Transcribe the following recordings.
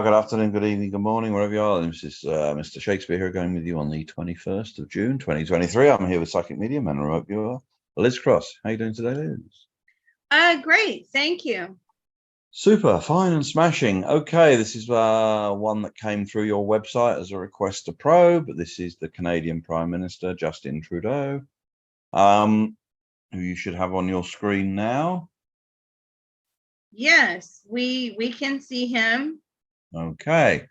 Good afternoon, good evening, good morning, wherever you are. This is Mr. Shakespeare here, going with you on the 21st of June, 2023. I'm here with Psychic Medium and remote viewer, Liz Cross. How you doing today, Liz? Great, thank you. Super, fine and smashing. Okay, this is one that came through your website as a request to probe. This is the Canadian Prime Minister, Justin Trudeau, who you should have on your screen now. Yes, we can see him. Okay,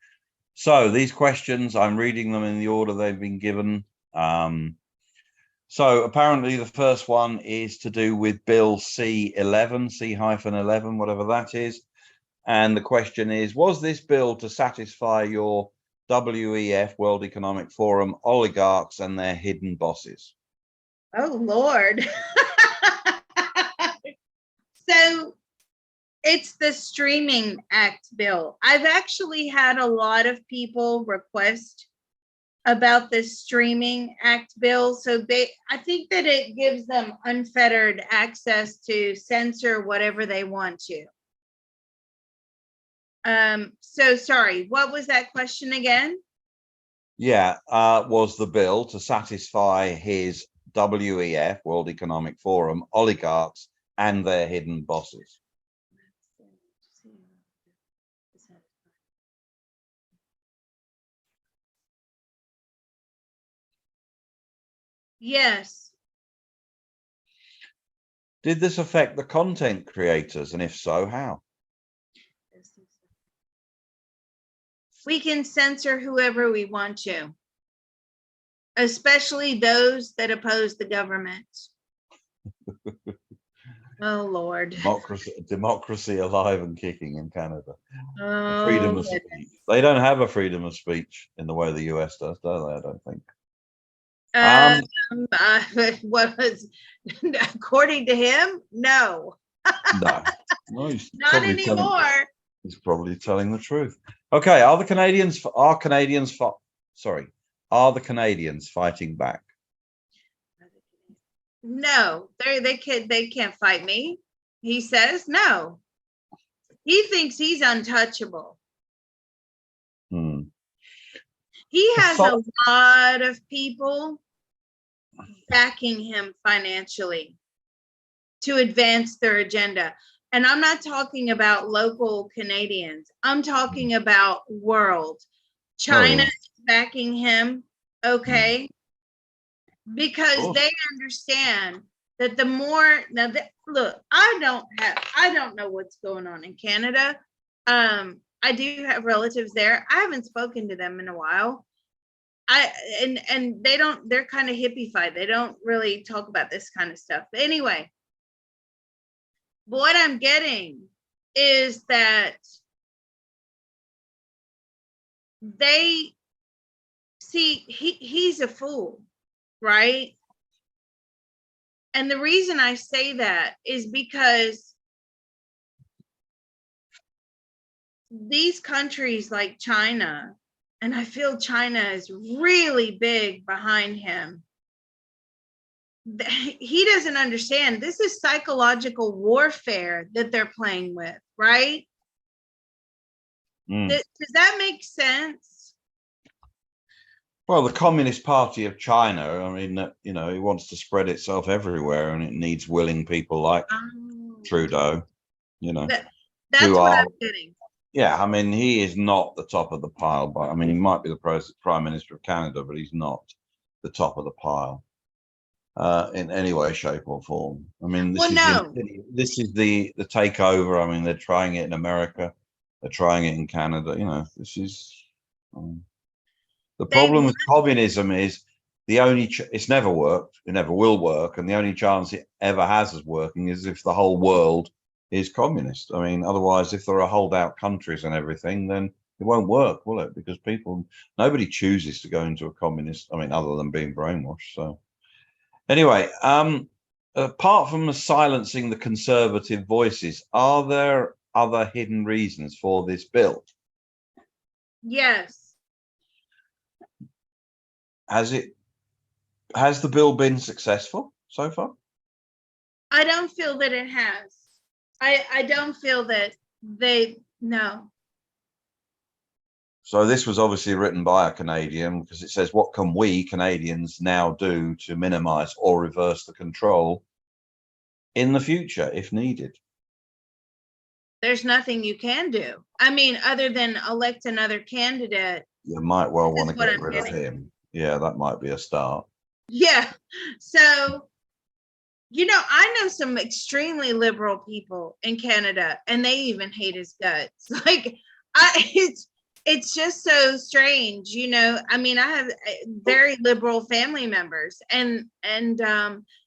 so these questions, I'm reading them in the order they've been given. So apparently the first one is to do with Bill C-11, C-11, whatever that is. And the question is, was this bill to satisfy your WEF, World Economic Forum, oligarchs and their hidden bosses? Oh, Lord. So it's the Streaming Act bill. I've actually had a lot of people request about this Streaming Act bill. So I think that it gives them unfettered access to censor whatever they want to. So sorry, what was that question again? Yeah, was the bill to satisfy his WEF, World Economic Forum, oligarchs and their hidden bosses? Yes. Did this affect the content creators, and if so, how? We can censor whoever we want to, especially those that oppose the government. Oh, Lord. Democracy alive and kicking in Canada. Oh, Freedom of speech. They don't have a freedom of speech in the way the US does, do they? I don't think. What was, according to him? No. No, he's not anymore. He's probably telling the truth. Okay, are the Canadians fighting back? No, they can't fight me. He says no. He thinks he's untouchable. He has a lot of people backing him financially to advance their agenda. And I'm not talking about local Canadians. I'm talking about world. China is backing him, okay? Because they understand that the more, look, I don't know what's going on in Canada. I do have relatives there. I haven't spoken to them in a while. And they're kind of hippie-fied. They don't really talk about this kind of stuff. But anyway, what I'm getting is that they see he's a fool, right? And the reason I say that is because these countries like China, and I feel China is really big behind him. He doesn't understand. This is psychological warfare that they're playing with, right? Does that make sense? Well, the Communist Party of China, I mean, it wants to spread itself everywhere, and it needs willing people like Trudeau, That's what I'm getting. Yeah, I mean, he is not the top of the pile, but I mean, he might be the Prime Minister of Canada, but he's not the top of the pile in any way, shape, or form. I mean, this is the takeover. I mean, they're trying it in America, they're trying it in Canada. This is the problem with communism is it's never worked, it never will work, and the only chance it ever has of working is if the whole world is communist. I mean, otherwise, if there are holdout countries and everything, then it won't work, will it? Because nobody chooses to go into a communist, I mean, other than being brainwashed. So anyway, apart from silencing the conservative voices, are there other hidden reasons for this bill? Yes. Has the bill been successful so far? I don't feel that it has. I don't feel that no. So this was obviously written by a Canadian, because it says, what can we Canadians now do to minimize or reverse the control in the future if needed? There's nothing you can do. I mean, other than elect another candidate. You might well This want is to what get I'm rid of getting. him. Yeah, that might be a start. Yeah. So, I know some extremely liberal people in Canada, and they even hate his guts. Like, it's just so strange, I mean, I have very liberal family members and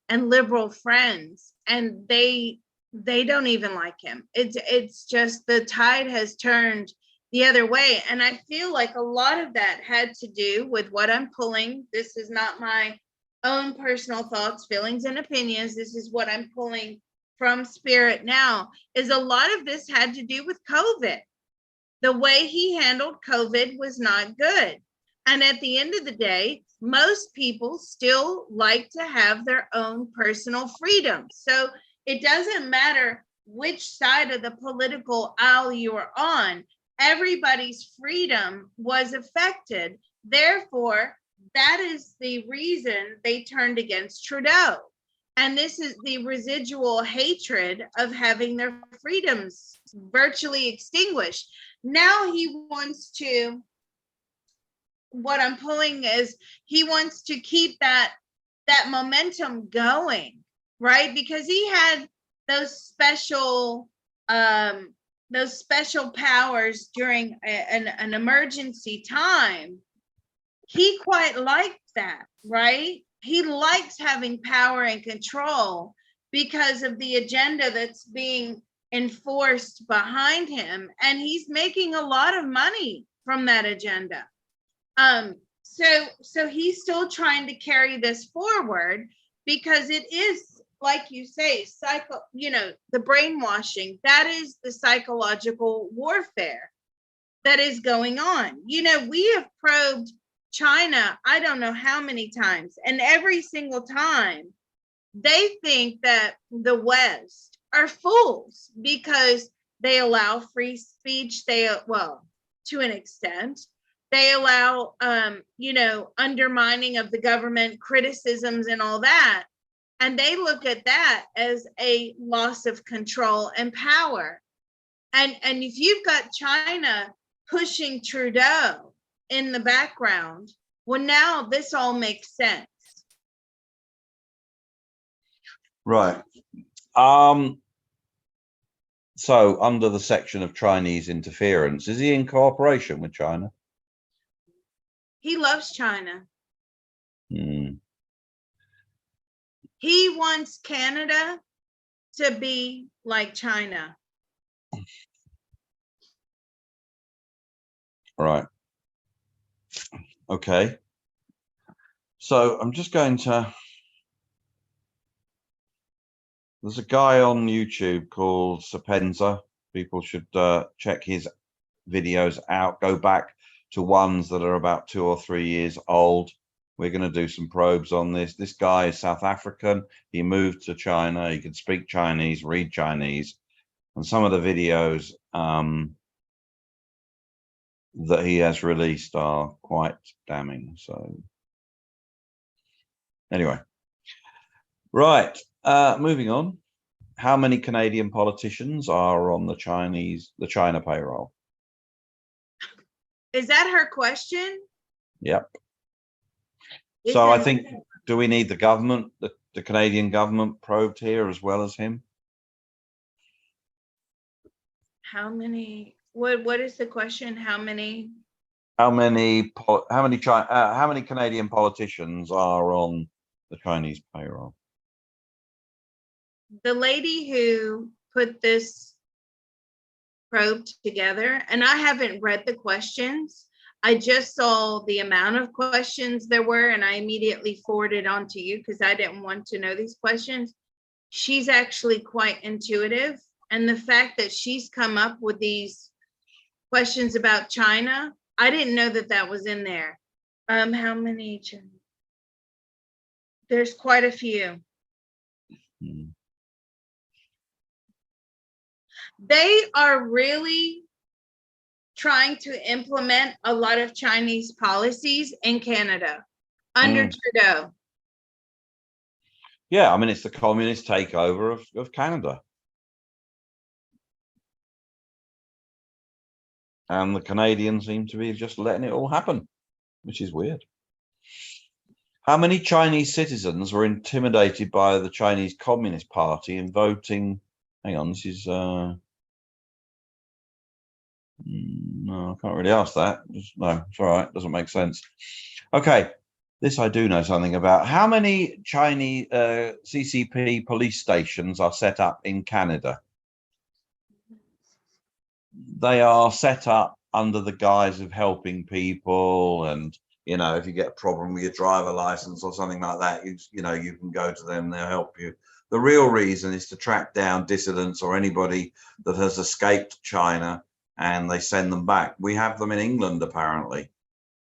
liberal friends, and they don't even like him. It's just the tide has turned the other way, and I feel like a lot of that had to do with what I'm pulling. This is not my own personal thoughts, feelings, and opinions. This is what I'm pulling from spirit now, is a lot of this had to do with COVID. The way he handled COVID was not good. And at the end of the day, most people still like to have their own personal freedom. So it doesn't matter which side of the political aisle you are on, everybody's freedom was affected. Therefore, that is the reason they turned against Trudeau. And this is the residual hatred of having their freedoms virtually extinguished. Now he wants to, what I'm pulling is, he wants to keep that momentum going, right? Because he had those special powers during an emergency time. He quite liked that, right? He likes having power and control because of the agenda that's being enforced behind him, and he's making a lot of money from that agenda. So he's still trying to carry this forward, because it is, like you say, the brainwashing, that is the psychological warfare that is going on. We have probed China, I don't know how many times, and every single time they think that the West are fools because they allow free speech. Well, to an extent, they allow, undermining of the government, criticisms and all that. And they look at that as a loss of control and power. And if you've got China pushing Trudeau in the background, well, now this all makes sense. Right. So under the section of Chinese interference, is he in cooperation with China? He loves China. Hmm. He wants Canada to be like China. Right. Okay. So I'm just going to, there's a guy on YouTube called Sapenza. People should check his videos out. Go back to ones that are about 2 or 3 years old. We're going to do some probes on this. This guy is South African. He moved to China. He can speak Chinese, read Chinese. And some of the videos that he has released are quite damning. So anyway, right, moving on. How many Canadian politicians are on the China payroll? Is that her question? Yep. So I think, do we need the government, the Canadian government probed here as well as him? How many? What is the question? How many Canadian politicians are on the Chinese payroll? The lady who put this probe together, and I haven't read the questions. I just saw the amount of questions there were, and I immediately forwarded on to you because I didn't want to know these questions. She's actually quite intuitive, And the fact that she's come up with these questions about China, I didn't know that that was in there. How many? There's quite a few. They are really trying to implement a lot of Chinese policies in Canada under Trudeau. Yeah, I mean, it's the communist takeover of Canada. And the Canadians seem to be just letting it all happen, which is weird. How many Chinese citizens were intimidated by the Chinese Communist Party in voting? Hang on, this is... no, I can't really ask that. No, it's all right. Doesn't make sense. Okay, this I do know something about. How many Chinese CCP police stations are set up in Canada? They are set up under the guise of helping people, and you know, if you get a problem with your driver license or something like that, you know, you can go to them, they'll help you. The real reason is to track down dissidents or anybody that has escaped China, and they send them back. We have them in England, apparently.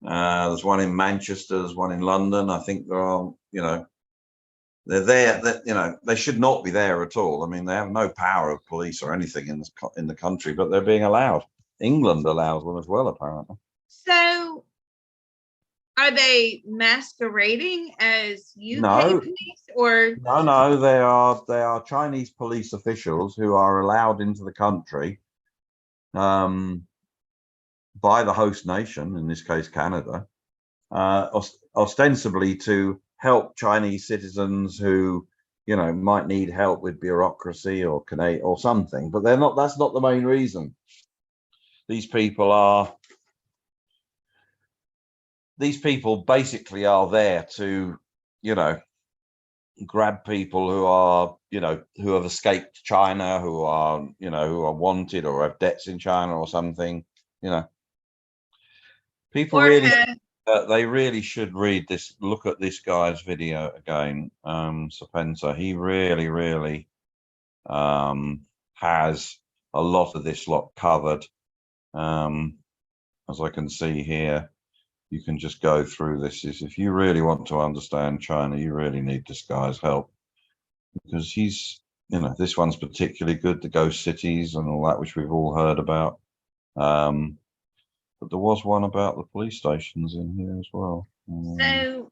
There's one in Manchester, there's one in London. I think there are, you know, they're there, that, you know, they should not be there at all. I mean, they have no power of police or anything in the country, but they're being allowed. England allows them as well, apparently. So are they masquerading as UK police, or no, they are Chinese police officials who are allowed into the country by the host nation, in this case Canada, ostensibly to help Chinese citizens who, you know, might need help with bureaucracy or something, but they're not. That's not the main reason. These people basically are there to, you know, grab people who are, you know, who have escaped China, who are, you know, who are wanted or have debts in China or something, you know. People really, they really should read this, look at this guy's video again, Spencer. He really has a lot of this lot covered. As I can see here, you can just go through this. If you really want to understand China, you really need this guy's help, because he's, you know, this one's particularly good, the ghost cities and all that, which we've all heard about. But there was one about the police stations in here as well. So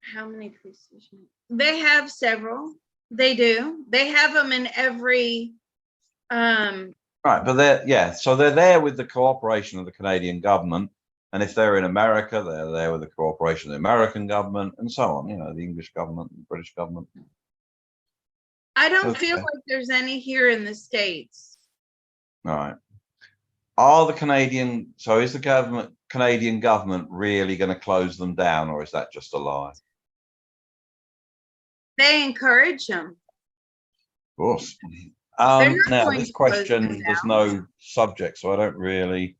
how many police stations? They have several. They do. They have them in every right, but so they're there with the cooperation of the Canadian government, and if they're in America, they're there with the cooperation of the American government, and so on, you know, the English government, the British government. I don't feel like there's any here in the States. All right. Are the Canadian, so is the Canadian government really going to close them down, or is that just a lie? They encourage them. Of course. Now this question, there's no subject, so I don't really.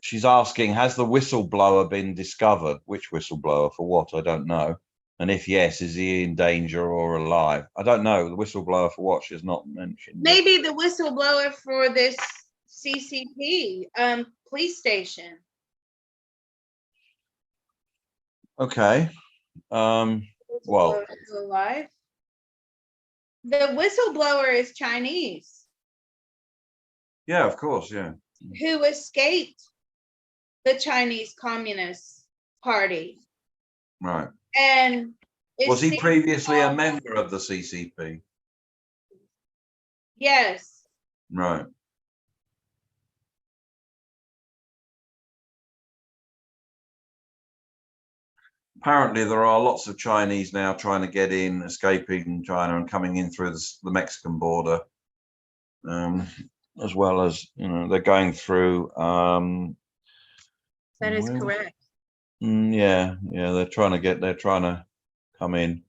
She's asking, has the whistleblower been discovered? Which whistleblower, for what? I don't know. And if yes, is he in danger or alive? I don't know. The whistleblower for what she's not mentioned. Maybe the whistleblower for this CCP police station. Okay. Well, alive. The whistleblower is Chinese. Yeah, of course, yeah. Who escaped the Chinese Communist Party. Right. And was he previously a member of the CCP? Yes. Right. Apparently, there are lots of Chinese now trying to get in, escaping China and coming in through the Mexican border, as well as, you know, they're going through. That is correct. Yeah, they're trying to come in,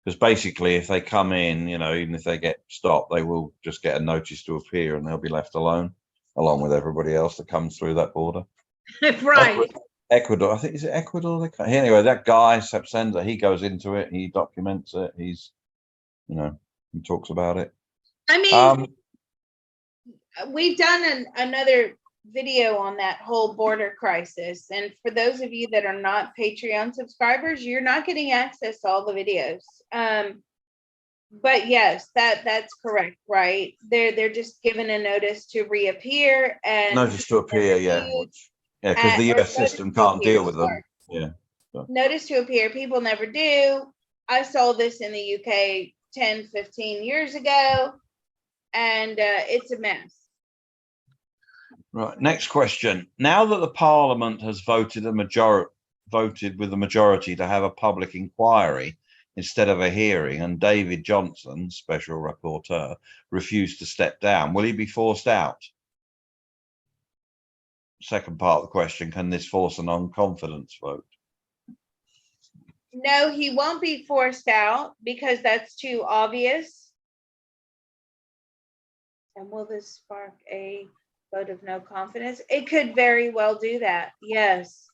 because basically, if they come in, you know, even if they get stopped, they will just get a notice to appear and they'll be left alone, along with everybody else that comes through that border. Right. Ecuador, I think, is it Ecuador? Anyway, that guy Sepsenda, he goes into it, he documents it, he's, you know, he talks about it. I mean, we've done another video on that whole border crisis. And for those of you that are not Patreon subscribers, you're not getting access to all the videos. But yes, that's correct, right? They're just given a notice to reappear and notice to appear, yeah. Yeah, because the US system can't deal with them. Yeah. So. Notice to appear, people never do. I saw this in the UK 10, 15 years ago, and it's a mess. Right. Next question. Now that the Parliament has voted with the majority to have a public inquiry instead of a hearing, and David Johnson, special rapporteur, refused to step down, will he be forced out? Second part of the question, can this force a non-confidence vote? No, he won't be forced out because that's too obvious. And will this spark a vote of no confidence? It could very well do that. Yes.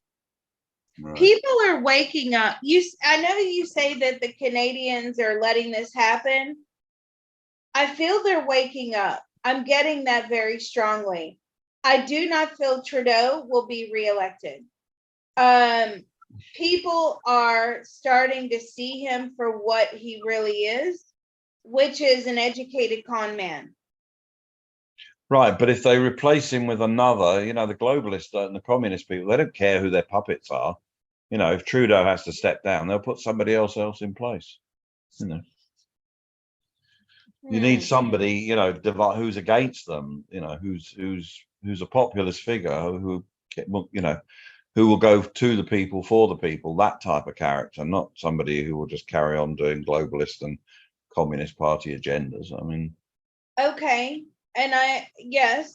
Right. People are waking up. I know you say that the Canadians are letting this happen. I feel they're waking up. I'm getting that very strongly. I do not feel Trudeau will be reelected. People are starting to see him for what he really is, which is an educated con man. Right, but if they replace him with another, you know, the globalists and the communist people, they don't care who their puppets are. You know, if Trudeau has to step down, they'll put somebody else in place. You know, you need somebody, you know, who's against them. You know, who's a populist figure who, you know, who will go to the people for the people. That type of character, not somebody who will just carry on doing globalist and communist party agendas. I mean, okay. And yes,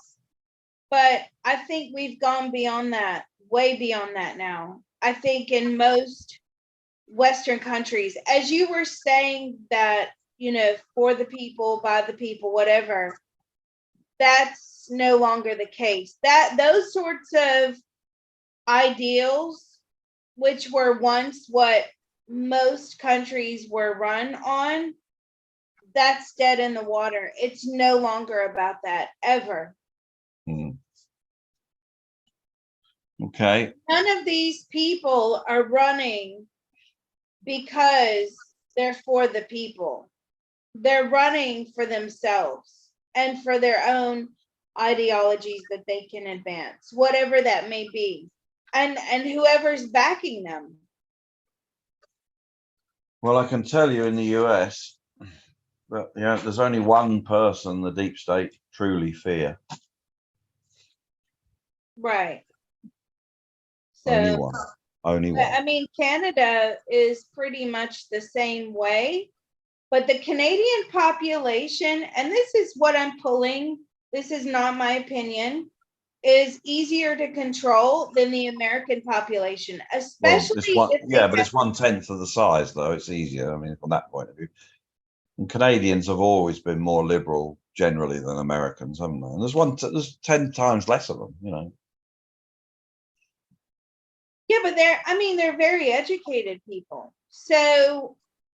but I think we've gone beyond that, way beyond that now. I think in most Western countries, as you were saying that, you know, for the people, by the people, whatever, that's no longer the case. Those sorts of ideals, which were once what most countries were run on, that's dead in the water. It's no longer about that ever. Okay. None of these people are running because they're for the people. They're running for themselves and for their own ideologies that they can advance, whatever that may be, and whoever's backing them. Well, I can tell you in the US, but yeah, there's only one person the deep state truly fear. Right. So, only one. Only one. I mean, Canada is pretty much the same way, but the Canadian population, and this is what I'm pulling, this is not my opinion, is easier to control than the American population, especially but it's 1/10 of the size, though. It's easier. I mean, from that point of view. And Canadians have always been more liberal generally than Americans, haven't they? And there's 10 times less of them, you know. Yeah, but they're very educated people. So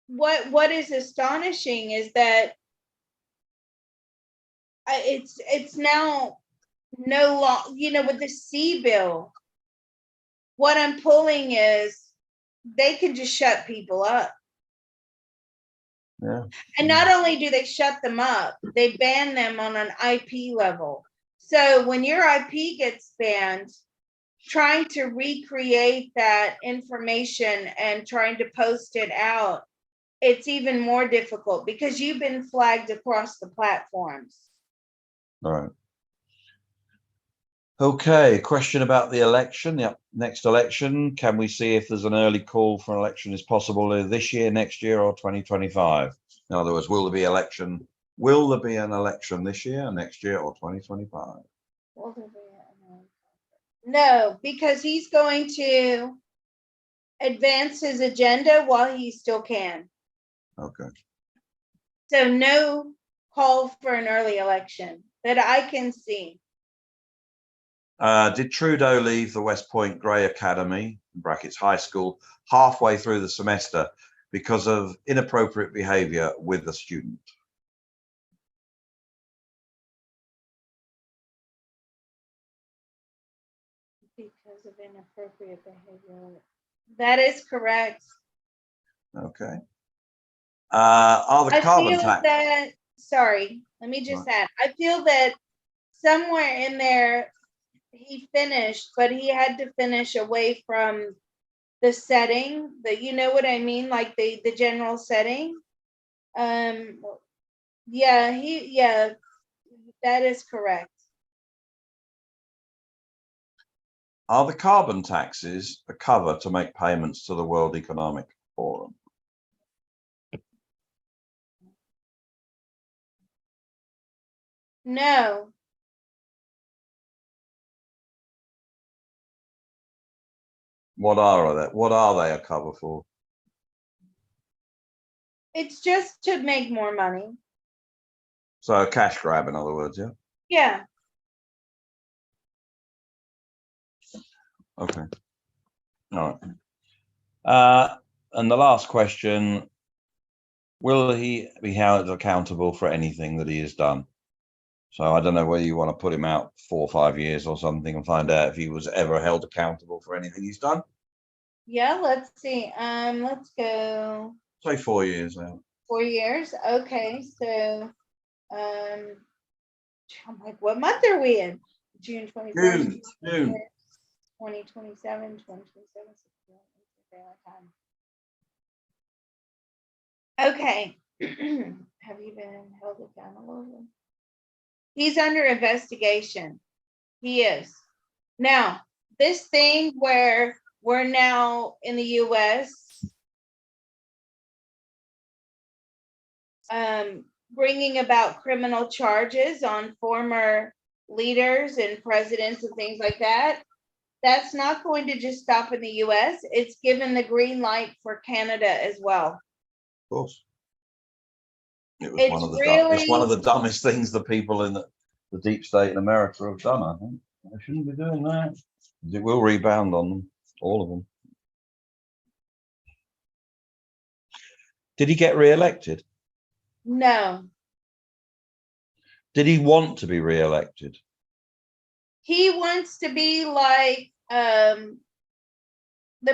what is astonishing is that it's now no long, you know, with the C bill, what I'm pulling is they can just shut people up. Yeah. And not only do they shut them up, they ban them on an IP level. So when your IP gets banned, trying to recreate that information and trying to post it out, it's even more difficult because you've been flagged across the platforms. All right. Okay, question about the election, the next election. Can we see if there's an early call for an election is possible this year, next year, or 2025? In other words, will there be an election this year, next year, or 2025? No, because he's going to advance his agenda while he still can. Okay. So no call for an early election that I can see. Did Trudeau leave the West Point Grey Academy, brackets high school, halfway through the semester because of inappropriate behavior with the student? inappropriate behavior. That is correct. Okay. Are the I carbon feel tax? that, sorry, let me just add, I feel that somewhere in there he finished, but he had to finish away from the setting, you know what I mean? Like the general setting. Yeah, that is correct. Are the carbon taxes a cover to make payments to the World Economic Forum? No. What are they? What are they a cover for? It's just to make more money. So a cash grab, in other words, yeah? Yeah. Okay. All right. And the last question, will he be held accountable for anything that he has done? So I don't know whether you want to put him out 4 or 5 years or something and find out if he was ever held accountable for anything he's done. Yeah, let's see. Let's go. Say 4 years out. 4 years. Okay, so I'm like, what month are we in? June 21st, June. 2027, 2027. Okay. Have you been held accountable? He's under investigation. He is. Now, this thing where we're now in the US bringing about criminal charges on former leaders and presidents and things like that, that's not going to just stop in the US. It's given the green light for Canada as well. Of course. It was it's one of the dumbest things the people in the deep state in America have done, I think. They shouldn't be doing that. It will rebound on them, all of them. Did he get re-elected? No. Did he want to be re-elected? He wants to be like the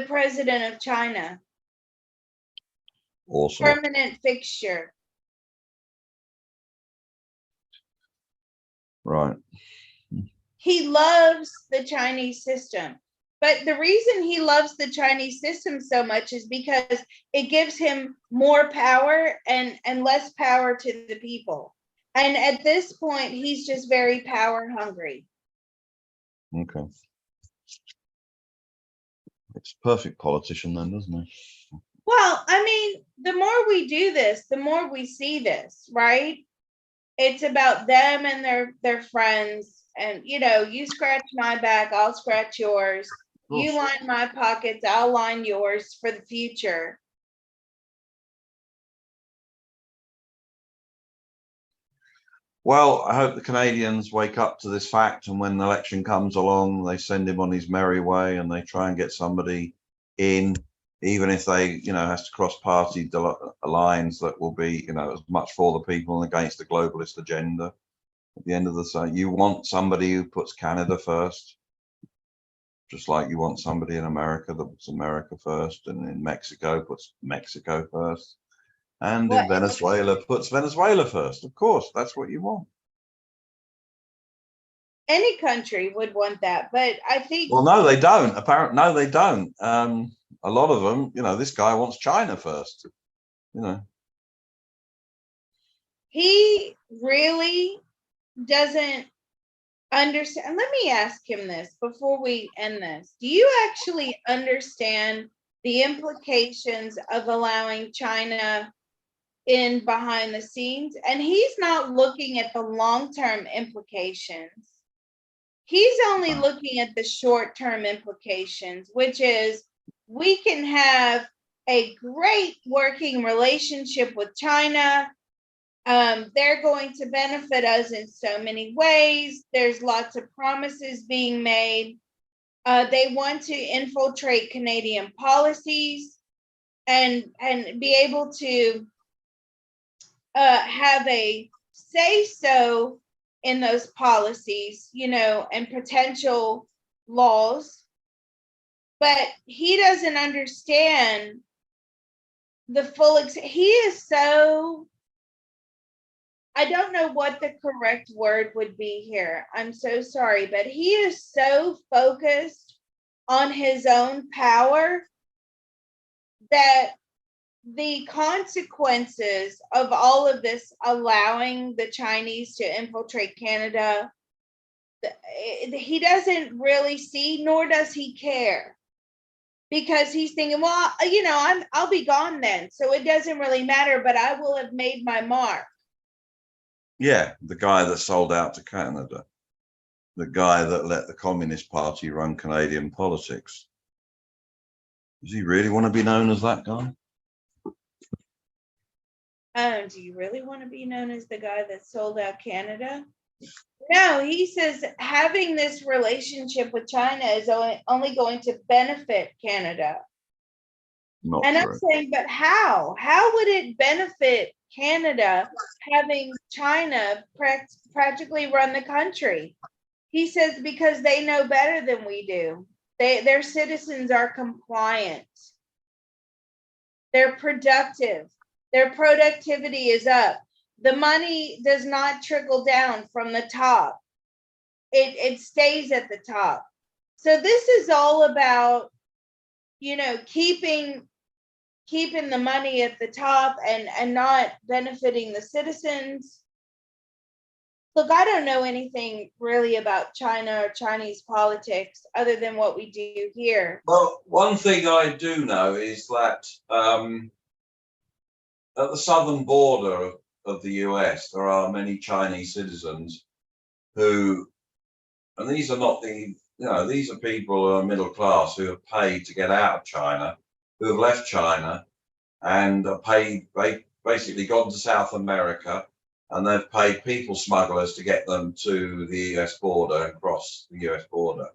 president of China. Awesome. Permanent fixture. Right. He loves the Chinese system. But the reason he loves the Chinese system so much is because it gives him more power and less power to the people. And at this point, he's just very power hungry. Okay. It's a perfect politician then, doesn't he? Well, I mean, the more we do this, the more we see this, right? It's about them and their friends. And, you know, you scratch my back, I'll scratch yours. You line my pockets, I'll line yours for the future. Well, I hope the Canadians wake up to this fact, and when the election comes along, they send him on his merry way and they try and get somebody in, even if they, you know, has to cross party lines that will be, you know, as much for the people and against the globalist agenda. At the end of the day, you want somebody who puts Canada first, just like you want somebody in America that puts America first, and in Mexico puts Mexico first. And in Venezuela puts Venezuela first. Of course, that's what you want. Any country would want that, but I think. Well, no, they don't. Apparently, no, they don't. A lot of them, you know, this guy wants China first. You know, he really doesn't understand. Let me ask him this before we end this. Do you actually understand the implications of allowing China in behind the scenes? And he's not looking at the long-term implications. He's only looking at the short-term implications, which is we can have a great working relationship with China. They're going to benefit us in so many ways. There's lots of promises being made. They want to infiltrate Canadian policies and be able to have a say so in those policies, you know, and potential laws. But he doesn't understand the full he is so, I don't know what the correct word would be here. I'm so sorry, but he is so focused on his own power that the consequences of all of this allowing the Chinese to infiltrate Canada, he doesn't really see, nor does he care. Because he's thinking, well, I'll be gone then, so it doesn't really matter, but I will have made my mark. Yeah, the guy that sold out to Canada, the guy that let the Communist Party run Canadian politics. Does he really want to be known as that guy? Do you really want to be known as the guy that sold out Canada? No, he says having this relationship with China is only going to benefit Canada. Not and true. I'm saying, but how? How would it benefit Canada having China practically run the country? He says because they know better than we do. Their citizens are compliant. They're productive. Their productivity is up. The money does not trickle down from the top. It stays at the top. So this is all about, keeping the money at the top and not benefiting the citizens. Look, I don't know anything really about China or Chinese politics other than what we do here. Well, one thing I do know is that at the southern border of the US, there are many Chinese citizens who, and these are not these are people who are middle class who have paid to get out of China, who have left China and are paid, basically gone to South America, and they've paid people smugglers to get them to the US border and cross the US border.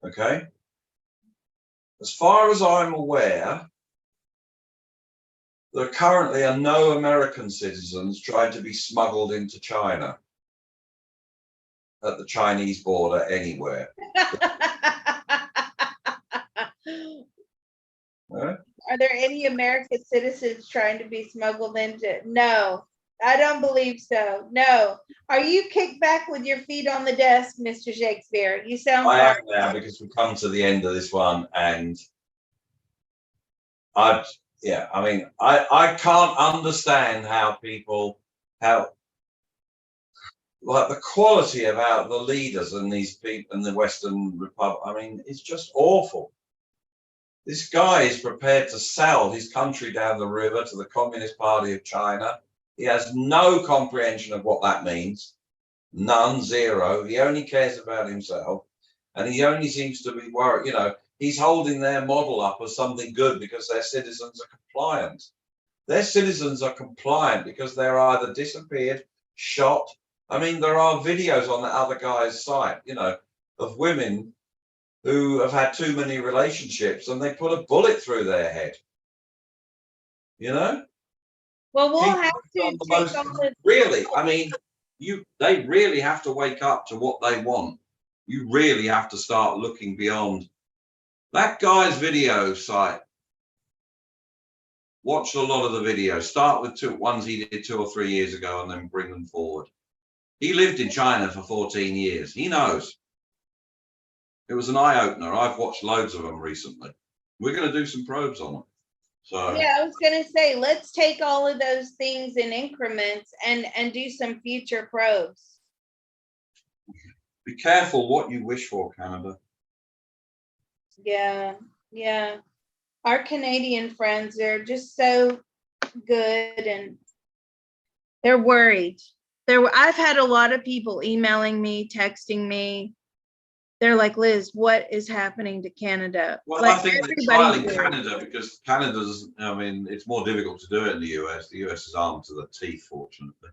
Okay? As far as I'm aware, there currently are no American citizens trying to be smuggled into China at the Chinese border anywhere. Are there any American citizens trying to be smuggled into? No, I don't believe so. No. Are you kicked back with your feet on the desk, Mr. Shakespeare? You sound I am now, because we've come to the end of this one, and I can't understand how like the quality about the leaders and these people in the Western Republic. I mean, it's just awful. This guy is prepared to sell his country down the river to the Communist Party of China. He has no comprehension of what that means. None, zero. He only cares about himself. And he only seems to be worried, he's holding their model up as something good because their citizens are compliant. Their citizens are compliant because they're either disappeared, shot. I mean, there are videos on the other guy's site, of women who have had too many relationships and they put a bullet through their head. Well, we'll have to really, I mean, they really have to wake up to what they want. You really have to start looking beyond that guy's video site. Watch a lot of the videos. Start with ones he did 2 or 3 years ago and then bring them forward. He lived in China for 14 years. He knows. It was an eye-opener. I've watched loads of them recently. We're going to do some probes on them. So yeah, I was going to say, let's take all of those things in increments and do some future probes. Be careful what you wish for, Canada. Yeah. Our Canadian friends are just so good, and they're worried. I've had a lot of people emailing me, texting me. They're like, Liz, what is happening to Canada? Well, like, I think they're trialing Canada because Canada's, it's more difficult to do it in the US. The US is armed to the teeth, fortunately.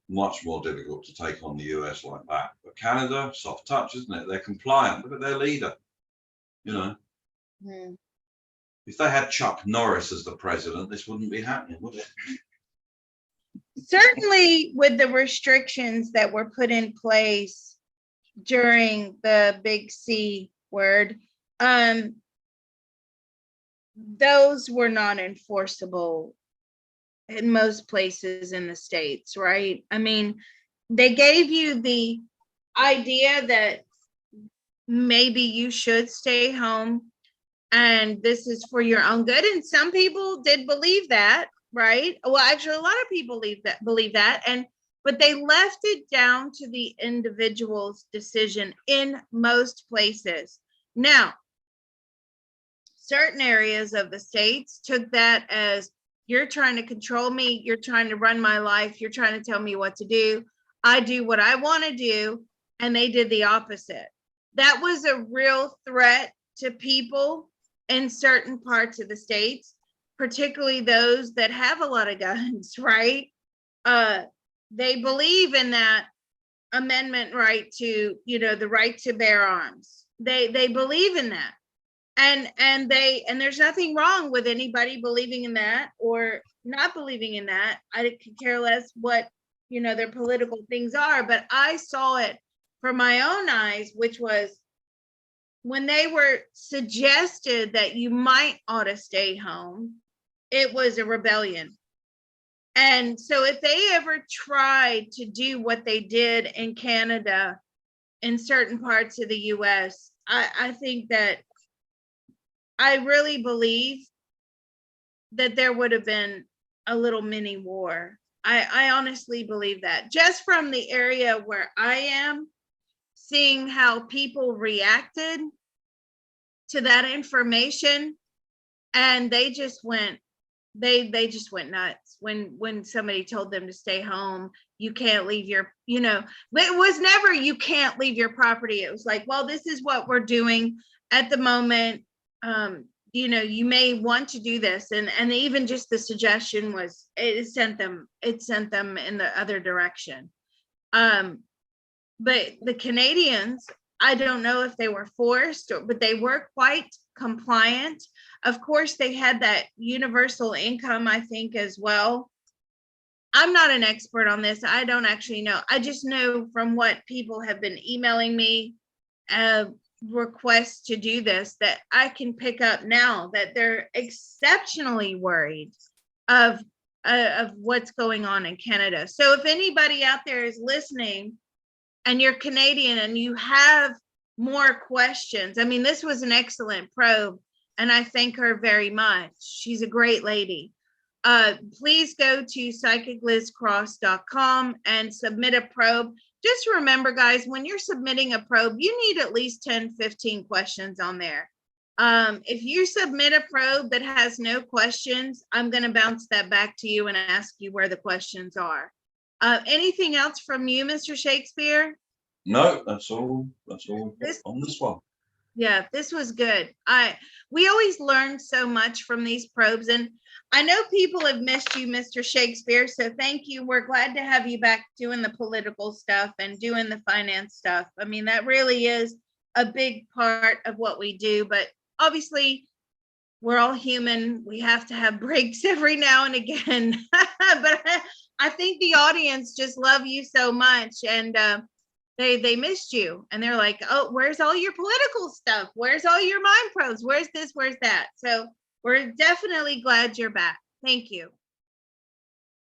Much more difficult to take on the US like that. But Canada, soft touch, isn't it? They're compliant. Look at their leader. If they had Chuck Norris as the president, this wouldn't be happening, would it? Certainly with the restrictions that were put in place during the big C word, those were not enforceable in most places in the States, right? I mean, they gave you the idea that maybe you should stay home and this is for your own good. And some people did believe that, right? Well, actually, a lot of people believe that. But they left it down to the individual's decision in most places. Now, certain areas of the states took that as, you're trying to control me, you're trying to run my life, you're trying to tell me what to do. I do what I want to do. And they did the opposite. That was a real threat to people in certain parts of the states, particularly those that have a lot of guns, right? They believe in that amendment right to, the right to bear arms. They believe in that. And there's nothing wrong with anybody believing in that or not believing in that. I could care less what, their political things are, but I saw it from my own eyes, which was when they were suggested that you might ought to stay home, it was a rebellion. And so if they ever tried to do what they did in Canada, in certain parts of the US, I think that I really believe that there would have been a little mini war. I honestly believe that, just from the area where I am, seeing how people reacted to that information, and they just went nuts when somebody told them to stay home. You can't leave your, it was never you can't leave your property. It was like, well, this is what we're doing at the moment. You may want to do this, and even just the suggestion was, it sent them in the other direction. But the Canadians, I don't know if they were forced, but they were quite compliant. Of course, they had that universal income, I think, as well. I'm not an expert on this. I don't actually know. I just know from what people have been emailing me, requests to do this, that I can pick up now that they're exceptionally worried of what's going on in Canada. So if anybody out there is listening and you're Canadian and you have more questions, I mean, this was an excellent probe, and I thank her very much. She's a great lady. Please go to psychiclizcross.com and submit a probe. Just remember, guys, when you're submitting a probe, you need at least 10, 15 questions on there. If you submit a probe that has no questions, I'm going to bounce that back to you and ask you where the questions are. Anything else from you, Mr. Shakespeare? No, that's all on this one. Yeah, this was good. We always learn so much from these probes, and I know people have missed you, Mr. Shakespeare, so thank you. We're glad to have you back doing the political stuff and doing the finance stuff. I mean, that really is a big part of what we do, but obviously we're all human. We have to have breaks every now and again. But I think the audience just love you so much, and they missed you, and they're like, oh, where's all your political stuff? Where's all your mind probes? Where's this? Where's that? So we're definitely glad you're back. Thank you.